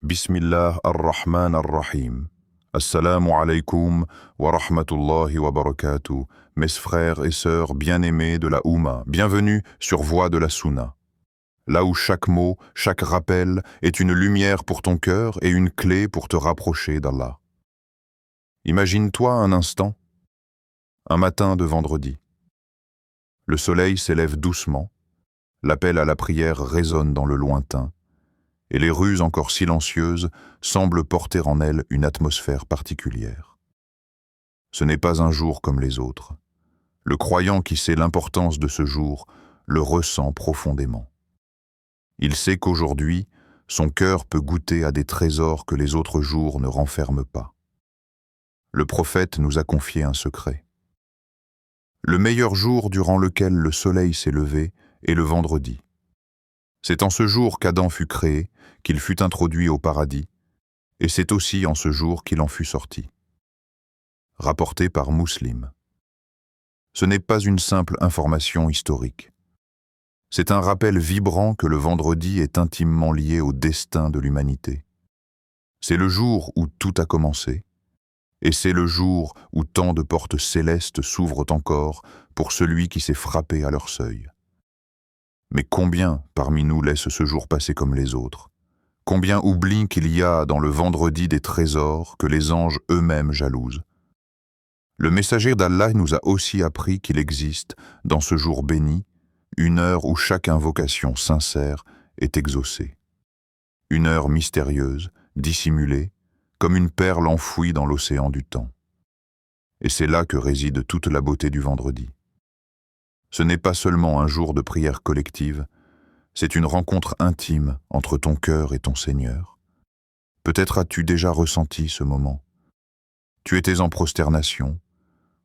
Bismillah ar-Rahman ar-Rahim. Assalamu alaikum wa rahmatullahi wa barakatuh. Mes frères et sœurs bien-aimés de la Oumma, bienvenue sur Voie de la Sunna. Là où chaque mot, chaque rappel est une lumière pour ton cœur et une clé pour te rapprocher d'Allah. Imagine-toi un instant, un matin de vendredi. Le soleil s'élève doucement, l'appel à la prière résonne dans le lointain, et les rues encore silencieuses semblent porter en elles une atmosphère particulière. Ce n'est pas un jour comme les autres. Le croyant qui sait l'importance de ce jour le ressent profondément. Il sait qu'aujourd'hui, son cœur peut goûter à des trésors que les autres jours ne renferment pas. Le prophète nous a confié un secret. Le meilleur jour durant lequel le soleil s'est levé est le vendredi. C'est en ce jour qu'Adam fut créé, qu'il fut introduit au paradis, et c'est aussi en ce jour qu'il en fut sorti. Rapporté par Muslim. Ce n'est pas une simple information historique. C'est un rappel vibrant que le vendredi est intimement lié au destin de l'humanité. C'est le jour où tout a commencé, et c'est le jour où tant de portes célestes s'ouvrent encore pour celui qui s'est frappé à leur seuil. Mais combien parmi nous laissent ce jour passer comme les autres? Combien oublient qu'il y a dans le vendredi des trésors que les anges eux-mêmes jalousent? Le messager d'Allah nous a aussi appris qu'il existe, dans ce jour béni, une heure où chaque invocation sincère est exaucée. Une heure mystérieuse, dissimulée, comme une perle enfouie dans l'océan du temps. Et c'est là que réside toute la beauté du vendredi. Ce n'est pas seulement un jour de prière collective, c'est une rencontre intime entre ton cœur et ton Seigneur. Peut-être as-tu déjà ressenti ce moment. Tu étais en prosternation,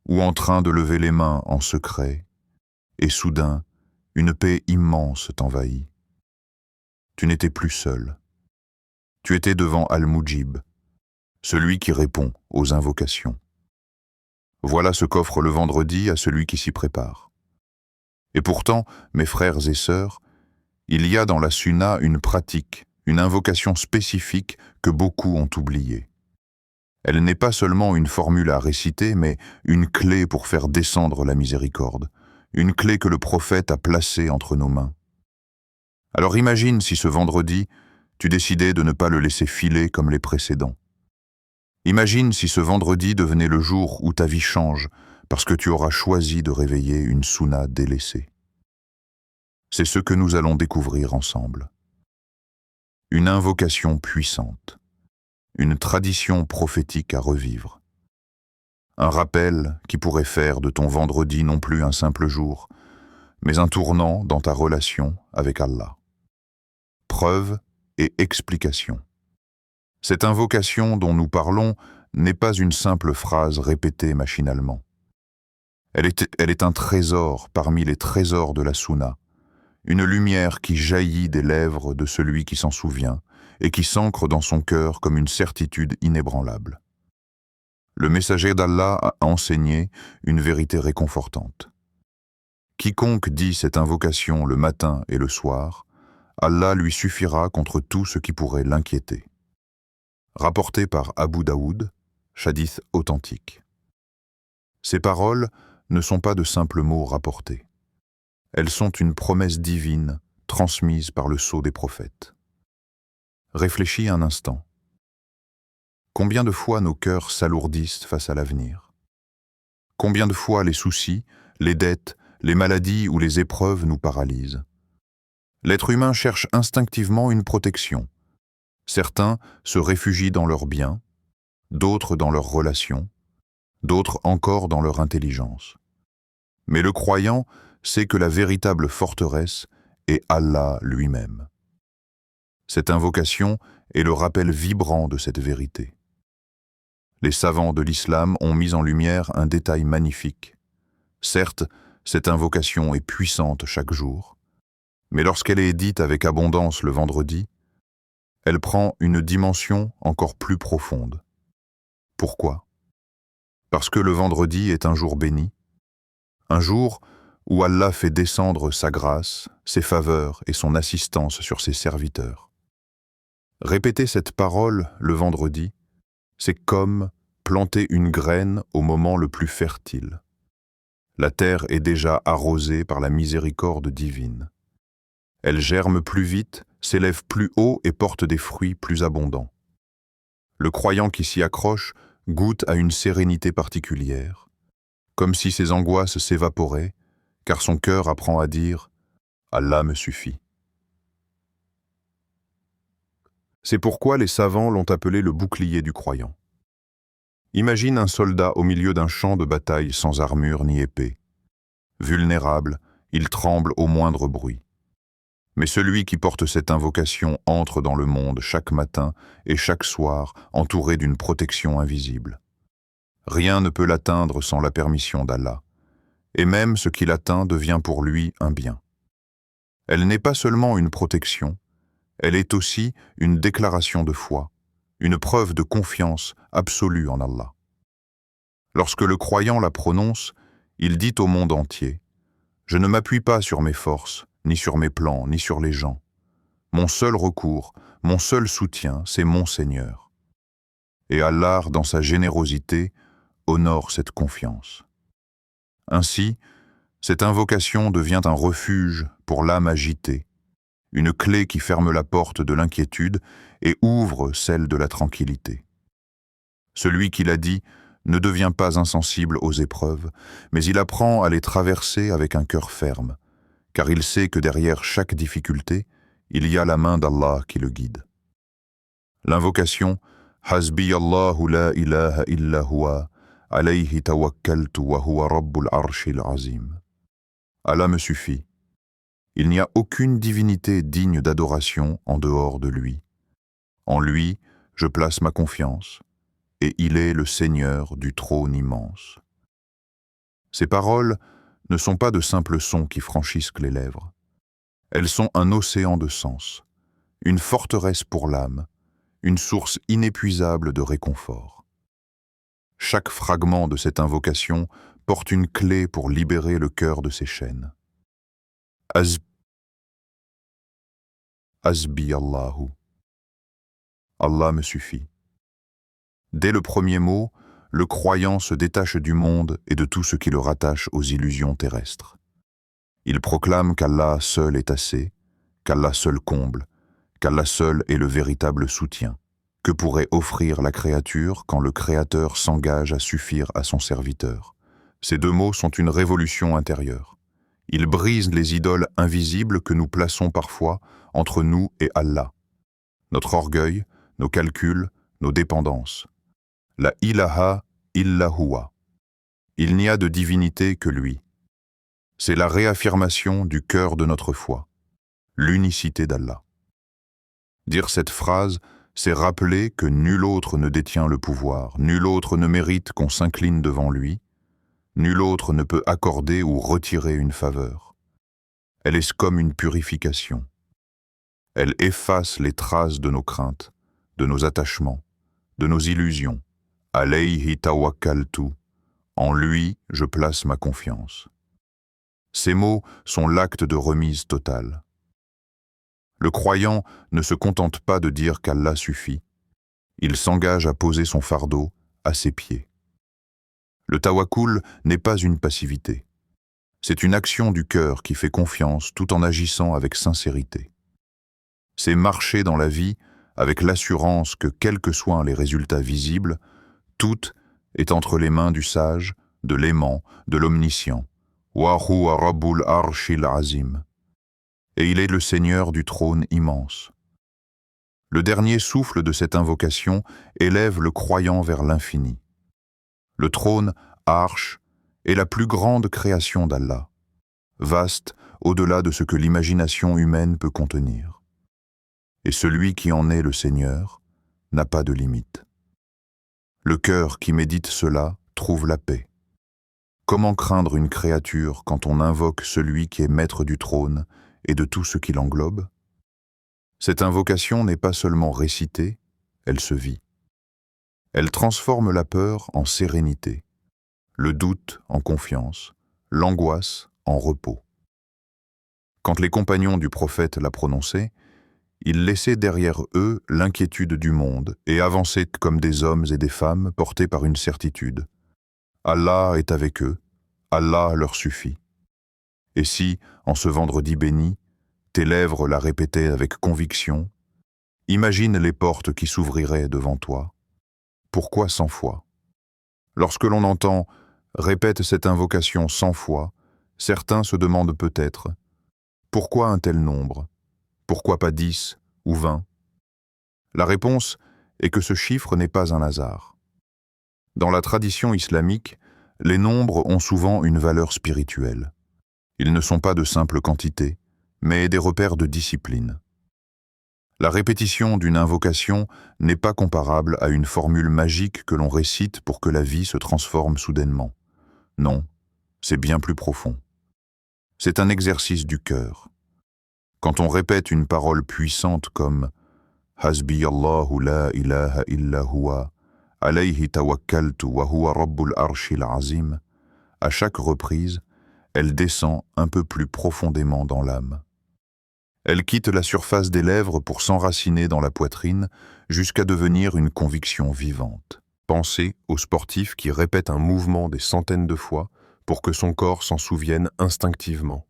ou en train de lever les mains en secret, et soudain, une paix immense t'envahit. Tu n'étais plus seul. Tu étais devant Al-Mujib, celui qui répond aux invocations. Voilà ce qu'offre le vendredi à celui qui s'y prépare. Et pourtant, mes frères et sœurs, il y a dans la sunna une pratique, une invocation spécifique que beaucoup ont oubliée. Elle n'est pas seulement une formule à réciter, mais une clé pour faire descendre la miséricorde, une clé que le prophète a placée entre nos mains. Alors imagine si ce vendredi, tu décidais de ne pas le laisser filer comme les précédents. Imagine si ce vendredi devenait le jour où ta vie change, parce que tu auras choisi de réveiller une sunna délaissée. C'est ce que nous allons découvrir ensemble. Une invocation puissante, une tradition prophétique à revivre. Un rappel qui pourrait faire de ton vendredi non plus un simple jour, mais un tournant dans ta relation avec Allah. Preuve et explication. Cette invocation dont nous parlons n'est pas une simple phrase répétée machinalement. Elle est un trésor parmi les trésors de la sunna, une lumière qui jaillit des lèvres de celui qui s'en souvient et qui s'ancre dans son cœur comme une certitude inébranlable. Le messager d'Allah a enseigné une vérité réconfortante. Quiconque dit cette invocation le matin et le soir, Allah lui suffira contre tout ce qui pourrait l'inquiéter. Rapporté par Abu Daoud, hadith authentique. Ces paroles ne sont pas de simples mots rapportés. Elles sont une promesse divine transmise par le sceau des prophètes. Réfléchis un instant. Combien de fois nos cœurs s'alourdissent face à l'avenir? Combien de fois les soucis, les dettes, les maladies ou les épreuves nous paralysent? L'être humain cherche instinctivement une protection. Certains se réfugient dans leurs biens, d'autres dans leurs relations, d'autres encore dans leur intelligence. Mais le croyant sait que la véritable forteresse est Allah lui-même. Cette invocation est le rappel vibrant de cette vérité. Les savants de l'islam ont mis en lumière un détail magnifique. Certes, cette invocation est puissante chaque jour, mais lorsqu'elle est dite avec abondance le vendredi, elle prend une dimension encore plus profonde. Pourquoi? Parce que le vendredi est un jour béni, un jour où Allah fait descendre sa grâce, ses faveurs et son assistance sur ses serviteurs. Répéter cette parole le vendredi, c'est comme planter une graine au moment le plus fertile. La terre est déjà arrosée par la miséricorde divine. Elle germe plus vite, s'élève plus haut et porte des fruits plus abondants. Le croyant qui s'y accroche goûte à une sérénité particulière, comme si ses angoisses s'évaporaient, car son cœur apprend à dire « Allah me suffit ». C'est pourquoi les savants l'ont appelé le bouclier du croyant. Imagine un soldat au milieu d'un champ de bataille sans armure ni épée. Vulnérable, il tremble au moindre bruit. Mais celui qui porte cette invocation entre dans le monde chaque matin et chaque soir entouré d'une protection invisible. Rien ne peut l'atteindre sans la permission d'Allah, et même ce qui l'atteint devient pour lui un bien. Elle n'est pas seulement une protection, elle est aussi une déclaration de foi, une preuve de confiance absolue en Allah. Lorsque le croyant la prononce, il dit au monde entier « Je ne m'appuie pas sur mes forces, ni sur mes plans, ni sur les gens. Mon seul recours, mon seul soutien, c'est mon Seigneur. » Et Allah, dans sa générosité, honore cette confiance. Ainsi, cette invocation devient un refuge pour l'âme agitée, une clé qui ferme la porte de l'inquiétude et ouvre celle de la tranquillité. Celui qui l'a dit ne devient pas insensible aux épreuves, mais il apprend à les traverser avec un cœur ferme, car il sait que derrière chaque difficulté, il y a la main d'Allah qui le guide. L'invocation « Hasbi Allahu la ilaha illa huwa, alayhi tawakkaltu wa huwa rabbul arshil azim » Allah me suffit. Il n'y a aucune divinité digne d'adoration en dehors de lui. En lui, je place ma confiance, et il est le Seigneur du trône immense. Ces paroles ne sont pas de simples sons qui franchissent les lèvres. Elles sont un océan de sens, une forteresse pour l'âme, une source inépuisable de réconfort. Chaque fragment de cette invocation porte une clé pour libérer le cœur de ses chaînes. Hasbi Allahu. Allah me suffit. Dès le premier mot, le croyant se détache du monde et de tout ce qui le rattache aux illusions terrestres. Il proclame qu'Allah seul est assez, qu'Allah seul comble, qu'Allah seul est le véritable soutien. Que pourrait offrir la créature quand le Créateur s'engage à suffire à son serviteur? Ces deux mots sont une révolution intérieure. Ils brisent les idoles invisibles que nous plaçons parfois entre nous et Allah. Notre orgueil, nos calculs, nos dépendances. La ilaha illa huwa. Il n'y a de divinité que lui. C'est la réaffirmation du cœur de notre foi, l'unicité d'Allah. Dire cette phrase, c'est rappeler que nul autre ne détient le pouvoir, nul autre ne mérite qu'on s'incline devant lui, nul autre ne peut accorder ou retirer une faveur. Elle est comme une purification. Elle efface les traces de nos craintes, de nos attachements, de nos illusions. Alayhi tawakkaltu. En lui, je place ma confiance. Ces mots sont l'acte de remise totale. Le croyant ne se contente pas de dire qu'Allah suffit. Il s'engage à poser son fardeau à ses pieds. Le tawakkul n'est pas une passivité. C'est une action du cœur qui fait confiance tout en agissant avec sincérité. C'est marcher dans la vie avec l'assurance que, quels que soient les résultats visibles, tout est entre les mains du sage, de l'aimant, de l'omniscient. Wa huwa rabbul arshil azim. Et il est le Seigneur du trône immense. Le dernier souffle de cette invocation élève le croyant vers l'infini. Le trône, arche, est la plus grande création d'Allah, vaste au-delà de ce que l'imagination humaine peut contenir. Et celui qui en est le Seigneur n'a pas de limite. Le cœur qui médite cela trouve la paix. Comment craindre une créature quand on invoque celui qui est maître du trône et de tout ce qui l'englobe? Cette invocation n'est pas seulement récitée, elle se vit. Elle transforme la peur en sérénité, le doute en confiance, l'angoisse en repos. Quand les compagnons du prophète la prononçaient, Ils laissaient derrière eux l'inquiétude du monde et avançaient comme des hommes et des femmes portés par une certitude. Allah est avec eux, Allah leur suffit. Et si, en ce vendredi béni, tes lèvres la répétaient avec conviction, imagine les portes qui s'ouvriraient devant toi. Pourquoi 100 fois? Lorsque l'on entend « répète cette invocation 100 fois », certains se demandent peut-être « pourquoi un tel nombre? Pourquoi pas 10 ou 20 ?» La réponse est que ce chiffre n'est pas un hasard. Dans la tradition islamique, les nombres ont souvent une valeur spirituelle. Ils ne sont pas de simples quantités, mais des repères de discipline. La répétition d'une invocation n'est pas comparable à une formule magique que l'on récite pour que la vie se transforme soudainement. Non, c'est bien plus profond. C'est un exercice du cœur. Quand on répète une parole puissante comme « Hasbi Allahu la ilaha illa huwa, alayhi tawakkaltu wa huwa rabbul arshil azim », à chaque reprise, elle descend un peu plus profondément dans l'âme. Elle quitte la surface des lèvres pour s'enraciner dans la poitrine jusqu'à devenir une conviction vivante. Pensez aux sportifs qui répètent un mouvement des centaines de fois pour que son corps s'en souvienne instinctivement,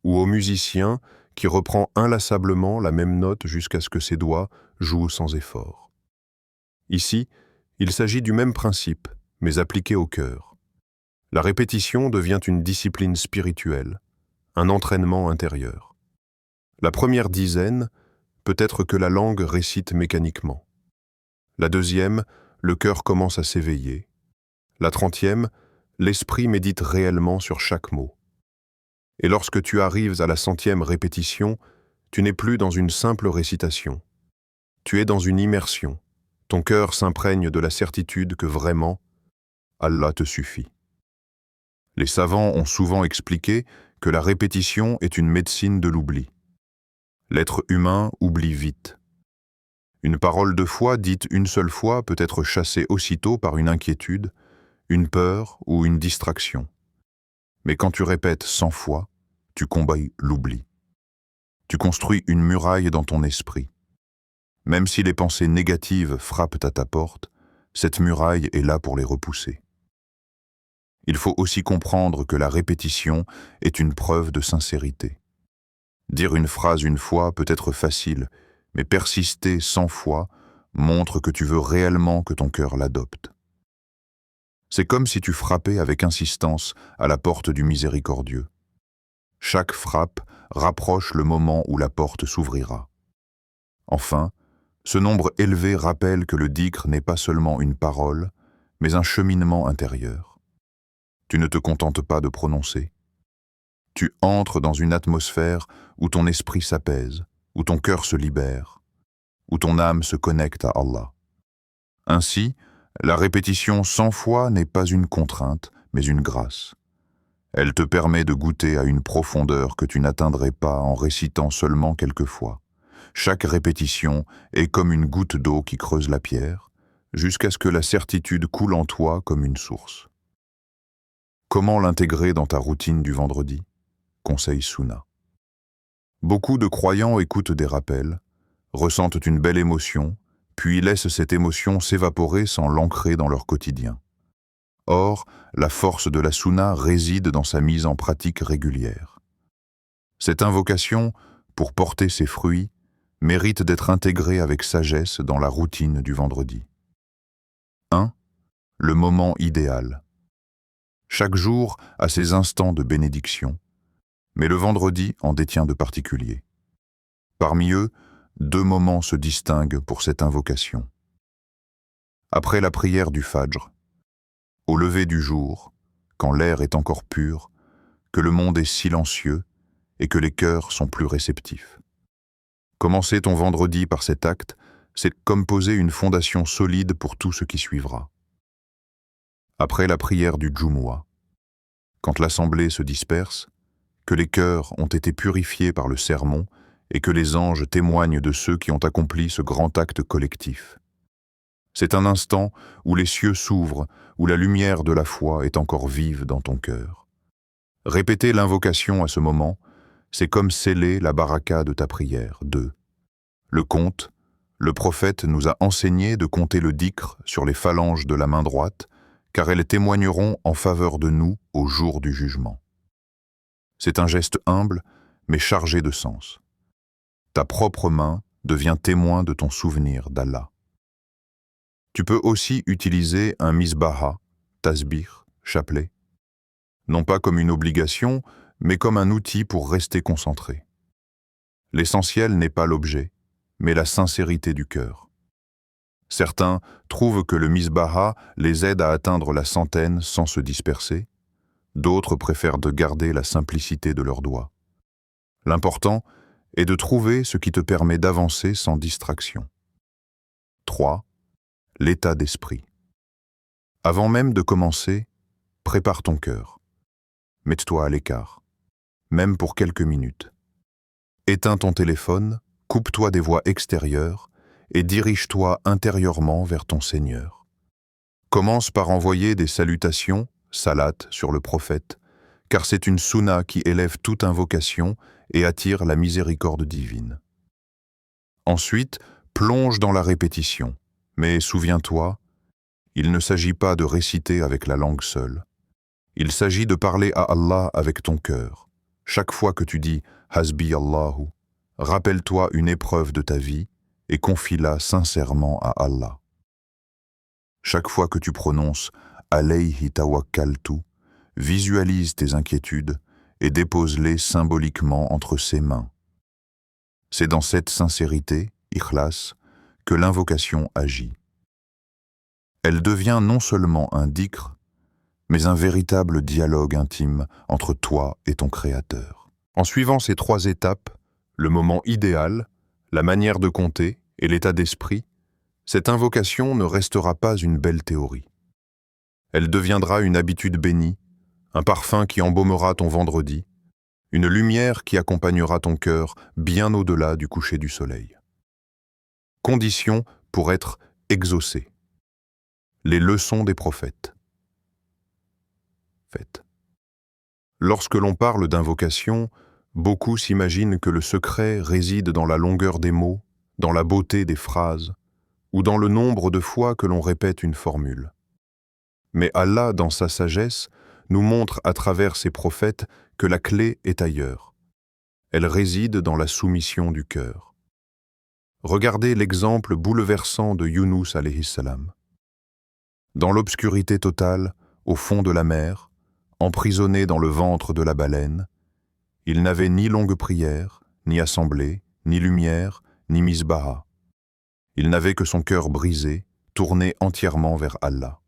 ou au musicien qui reprend inlassablement la même note jusqu'à ce que ses doigts jouent sans effort. Ici, il s'agit du même principe, mais appliqué au cœur. La répétition devient une discipline spirituelle, un entraînement intérieur. La première dizaine, peut-être que la langue récite mécaniquement. La deuxième, le cœur commence à s'éveiller. La 30e, l'esprit médite réellement sur chaque mot. Et lorsque tu arrives à la 100e répétition, tu n'es plus dans une simple récitation. Tu es dans une immersion. Ton cœur s'imprègne de la certitude que vraiment, Allah te suffit. Les savants ont souvent expliqué que la répétition est une médecine de l'oubli. L'être humain oublie vite. Une parole de foi dite une seule fois peut être chassée aussitôt par une inquiétude, une peur ou une distraction. Mais quand tu répètes 100 fois, tu combats l'oubli. Tu construis une muraille dans ton esprit. Même si les pensées négatives frappent à ta porte, cette muraille est là pour les repousser. Il faut aussi comprendre que la répétition est une preuve de sincérité. Dire une phrase une fois peut être facile, mais persister 100 fois montre que tu veux réellement que ton cœur l'adopte. C'est comme si tu frappais avec insistance à la porte du miséricordieux. Chaque frappe rapproche le moment où la porte s'ouvrira. Enfin, ce nombre élevé rappelle que le dhikr n'est pas seulement une parole, mais un cheminement intérieur. Tu ne te contentes pas de prononcer. Tu entres dans une atmosphère où ton esprit s'apaise, où ton cœur se libère, où ton âme se connecte à Allah. Ainsi, la répétition 100 fois n'est pas une contrainte, mais une grâce. Elle te permet de goûter à une profondeur que tu n'atteindrais pas en récitant seulement quelques fois. Chaque répétition est comme une goutte d'eau qui creuse la pierre, jusqu'à ce que la certitude coule en toi comme une source. Comment l'intégrer dans ta routine du vendredi? Conseil Sunna. Beaucoup de croyants écoutent des rappels, ressentent une belle émotion, puis laissent cette émotion s'évaporer sans l'ancrer dans leur quotidien. Or, la force de la Sunna réside dans sa mise en pratique régulière. Cette invocation, pour porter ses fruits, mérite d'être intégrée avec sagesse dans la routine du vendredi. 1. Le moment idéal. Chaque jour a ses instants de bénédiction, mais le vendredi en détient de particuliers. Parmi eux, 2 moments se distinguent pour cette invocation. Après la prière du Fajr, au lever du jour, quand l'air est encore pur, que le monde est silencieux et que les cœurs sont plus réceptifs. Commencer ton vendredi par cet acte, c'est comme poser une fondation solide pour tout ce qui suivra. Après la prière du Jumu'ah, quand l'assemblée se disperse, que les cœurs ont été purifiés par le sermon et que les anges témoignent de ceux qui ont accompli ce grand acte collectif. C'est un instant où les cieux s'ouvrent, où la lumière de la foi est encore vive dans ton cœur. Répéter l'invocation à ce moment, c'est comme sceller la baraka de ta prière. 2. Le compte, le prophète nous a enseigné de compter le dhikr sur les phalanges de la main droite, car elles témoigneront en faveur de nous au jour du jugement. C'est un geste humble, mais chargé de sens. Ta propre main devient témoin de ton souvenir d'Allah. Tu peux aussi utiliser un misbaha, tasbih, chapelet, non pas comme une obligation, mais comme un outil pour rester concentré. L'essentiel n'est pas l'objet, mais la sincérité du cœur. Certains trouvent que le misbaha les aide à atteindre la centaine sans se disperser, d'autres préfèrent de garder la simplicité de leurs doigts. L'important est de trouver ce qui te permet d'avancer sans distraction. 3. L'état d'esprit. Avant même de commencer, prépare ton cœur. Mets-toi à l'écart, même pour quelques minutes. Éteins ton téléphone, coupe-toi des voix extérieures et dirige-toi intérieurement vers ton Seigneur. Commence par envoyer des salutations, salat sur le prophète, car c'est une sunna qui élève toute invocation et attire la miséricorde divine. Ensuite, plonge dans la répétition, mais souviens-toi, il ne s'agit pas de réciter avec la langue seule. Il s'agit de parler à Allah avec ton cœur. Chaque fois que tu dis « Hasbi Allahu », rappelle-toi une épreuve de ta vie et confie-la sincèrement à Allah. Chaque fois que tu prononces « Alayhi tawakkaltu », visualise tes inquiétudes et dépose-les symboliquement entre ses mains. C'est dans cette sincérité, ikhlas, que l'invocation agit. Elle devient non seulement un dhikr, mais un véritable dialogue intime entre toi et ton Créateur. En suivant ces 3 étapes, le moment idéal, la manière de compter et l'état d'esprit, cette invocation ne restera pas une belle théorie. Elle deviendra une habitude bénie, un parfum qui embaumera ton vendredi, une lumière qui accompagnera ton cœur bien au-delà du coucher du soleil. Condition pour être exaucé. Les leçons des prophètes. Lorsque l'on parle d'invocation, beaucoup s'imaginent que le secret réside dans la longueur des mots, dans la beauté des phrases, ou dans le nombre de fois que l'on répète une formule. Mais Allah, dans sa sagesse, nous montre à travers ses prophètes que la clé est ailleurs. Elle réside dans la soumission du cœur. Regardez l'exemple bouleversant de Younous alayhi salam. Dans l'obscurité totale, au fond de la mer, emprisonné dans le ventre de la baleine, il n'avait ni longue prière, ni assemblée, ni lumière, ni misbaha. Il n'avait que son cœur brisé, tourné entièrement vers Allah.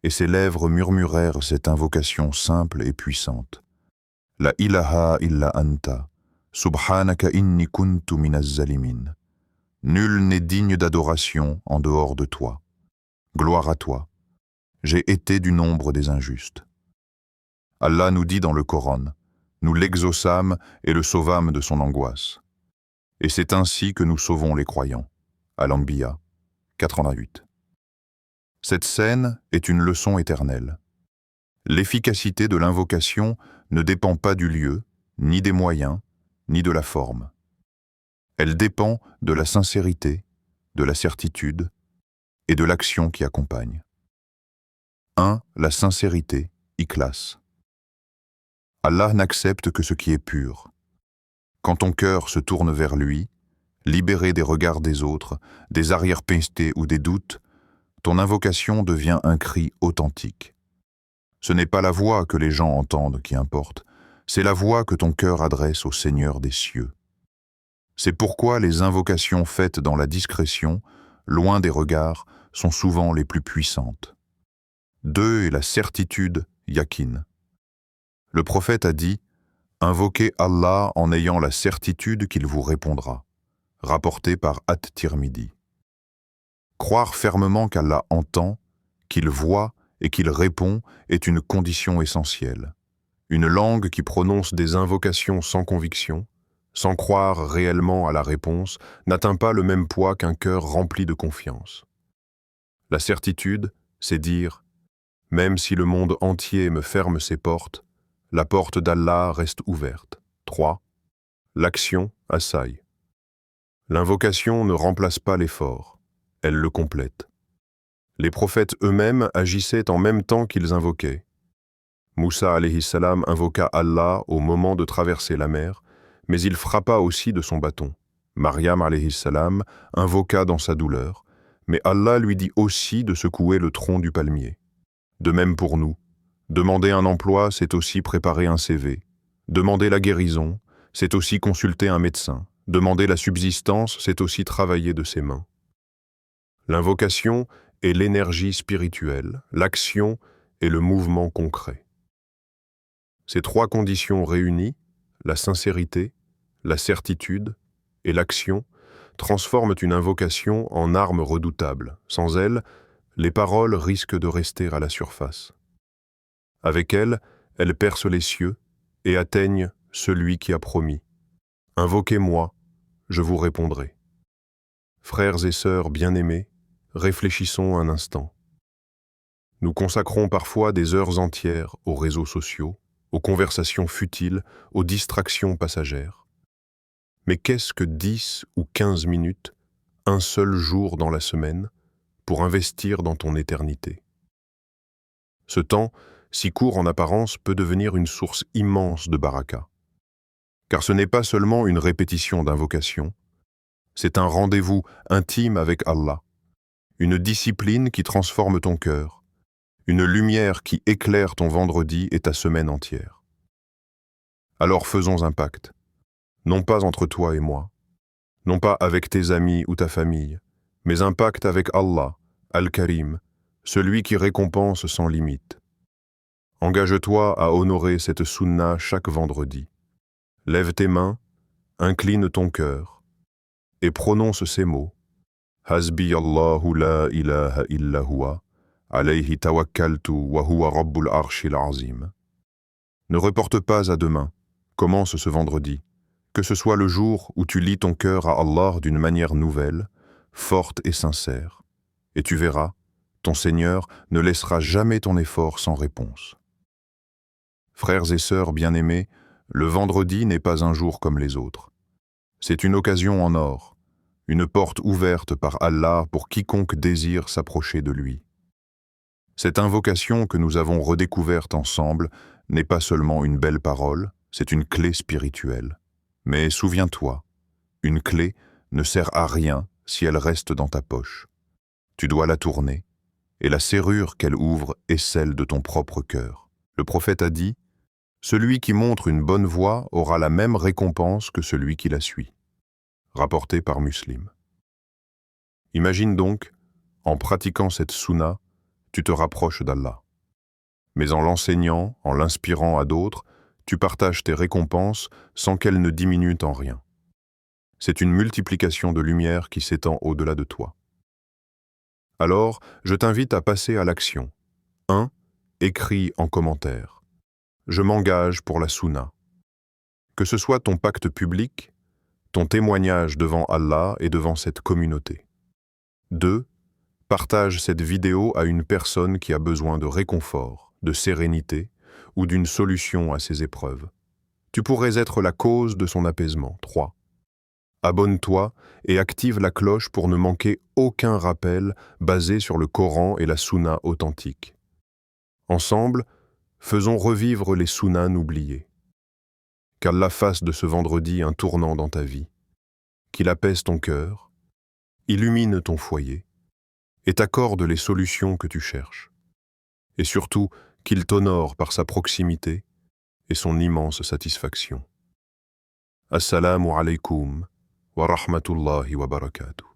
Et ses lèvres murmurèrent cette invocation simple et puissante. La ilaha illa anta, subhanaka inni kuntu minaz zalimin. Nul n'est digne d'adoration en dehors de toi. Gloire à toi. J'ai été du nombre des injustes. Allah nous dit dans le Coran, nous l'exaucâmes et le sauvâmes de son angoisse. Et c'est ainsi que nous sauvons les croyants. Al-Anbiya 88. Cette scène est une leçon éternelle. L'efficacité de l'invocation ne dépend pas du lieu, ni des moyens, ni de la forme. Elle dépend de la sincérité, de la certitude et de l'action qui accompagne. 1. La sincérité, ikhlas. Allah n'accepte que ce qui est pur. Quand ton cœur se tourne vers lui, libéré des regards des autres, des arrière-pensées ou des doutes, ton invocation devient un cri authentique. Ce n'est pas la voix que les gens entendent qui importe, c'est la voix que ton cœur adresse au Seigneur des cieux. C'est pourquoi les invocations faites dans la discrétion, loin des regards, sont souvent les plus puissantes. 2 est la certitude, yakin. Le prophète a dit « Invoquez Allah en ayant la certitude qu'il vous répondra », rapporté par At-Tirmidhi. Croire fermement qu'Allah entend, qu'il voit et qu'il répond est une condition essentielle. Une langue qui prononce des invocations sans conviction, sans croire réellement à la réponse, n'atteint pas le même poids qu'un cœur rempli de confiance. La certitude, c'est dire « Même si le monde entier me ferme ses portes, la porte d'Allah reste ouverte. » 3. L'action assaille. L'invocation ne remplace pas l'effort, elle le complète. Les prophètes eux-mêmes agissaient en même temps qu'ils invoquaient. Moussa alayhi salam invoqua Allah au moment de traverser la mer, mais il frappa aussi de son bâton. Maryam alayhi salam invoqua dans sa douleur, mais Allah lui dit aussi de secouer le tronc du palmier. De même pour nous, demander un emploi, c'est aussi préparer un CV. Demander la guérison, c'est aussi consulter un médecin. Demander la subsistance, c'est aussi travailler de ses mains. L'invocation est l'énergie spirituelle, l'action est le mouvement concret. Ces trois conditions réunies, la sincérité, la certitude et l'action, transforment une invocation en arme redoutable. Sans elle, les paroles risquent de rester à la surface. Avec elle, elles percent les cieux et atteignent celui qui a promis. Invoquez-moi, je vous répondrai. Frères et sœurs bien-aimés, réfléchissons un instant. Nous consacrons parfois des heures entières aux réseaux sociaux, aux conversations futiles, aux distractions passagères. Mais qu'est-ce que 10 ou 15 minutes, un seul jour dans la semaine, pour investir dans ton éternité? Ce temps, si court en apparence, peut devenir une source immense de baraka. Car ce n'est pas seulement une répétition d'invocation, c'est un rendez-vous intime avec Allah, une discipline qui transforme ton cœur, une lumière qui éclaire ton vendredi et ta semaine entière. Alors faisons un pacte, non pas entre toi et moi, non pas avec tes amis ou ta famille, mais un pacte avec Allah, Al-Karim, celui qui récompense sans limite. Engage-toi à honorer cette sunna chaque vendredi. Lève tes mains, incline ton cœur, et prononce ces mots. Hasbi Allahu la ilaha illa huwa, alayhi tawakkaltu wa huwa rabbul arshil azim. Ne reporte pas à demain, commence ce vendredi, que ce soit le jour où tu lis ton cœur à Allah d'une manière nouvelle, forte et sincère, et tu verras, ton Seigneur ne laissera jamais ton effort sans réponse. Frères et sœurs bien-aimés, le vendredi n'est pas un jour comme les autres. C'est une occasion en or, une porte ouverte par Allah pour quiconque désire s'approcher de lui. Cette invocation que nous avons redécouverte ensemble n'est pas seulement une belle parole, c'est une clé spirituelle. Mais souviens-toi, une clé ne sert à rien si elle reste dans ta poche. Tu dois la tourner, et la serrure qu'elle ouvre est celle de ton propre cœur. Le prophète a dit, « Celui qui montre une bonne voie aura la même récompense que celui qui la suit. » Rapporté par Muslim. Imagine donc, en pratiquant cette sunna, tu te rapproches d'Allah. Mais en l'enseignant, en l'inspirant à d'autres, tu partages tes récompenses sans qu'elles ne diminuent en rien. C'est une multiplication de lumière qui s'étend au-delà de toi. Alors, je t'invite à passer à l'action. 1. Écris en commentaire. Je m'engage pour la sunna. Que ce soit ton pacte public, ton témoignage devant Allah et devant cette communauté. 2. Partage cette vidéo à une personne qui a besoin de réconfort, de sérénité ou d'une solution à ses épreuves. Tu pourrais être la cause de son apaisement. 3. Abonne-toi et active la cloche pour ne manquer aucun rappel basé sur le Coran et la sunna authentique. Ensemble, faisons revivre les sunnas oubliées. Qu'Allah fasse de ce vendredi un tournant dans ta vie, qu'il apaise ton cœur, illumine ton foyer et t'accorde les solutions que tu cherches. Et surtout, qu'il t'honore par sa proximité et son immense satisfaction. Assalamu alaikum wa rahmatullahi wa barakatuh.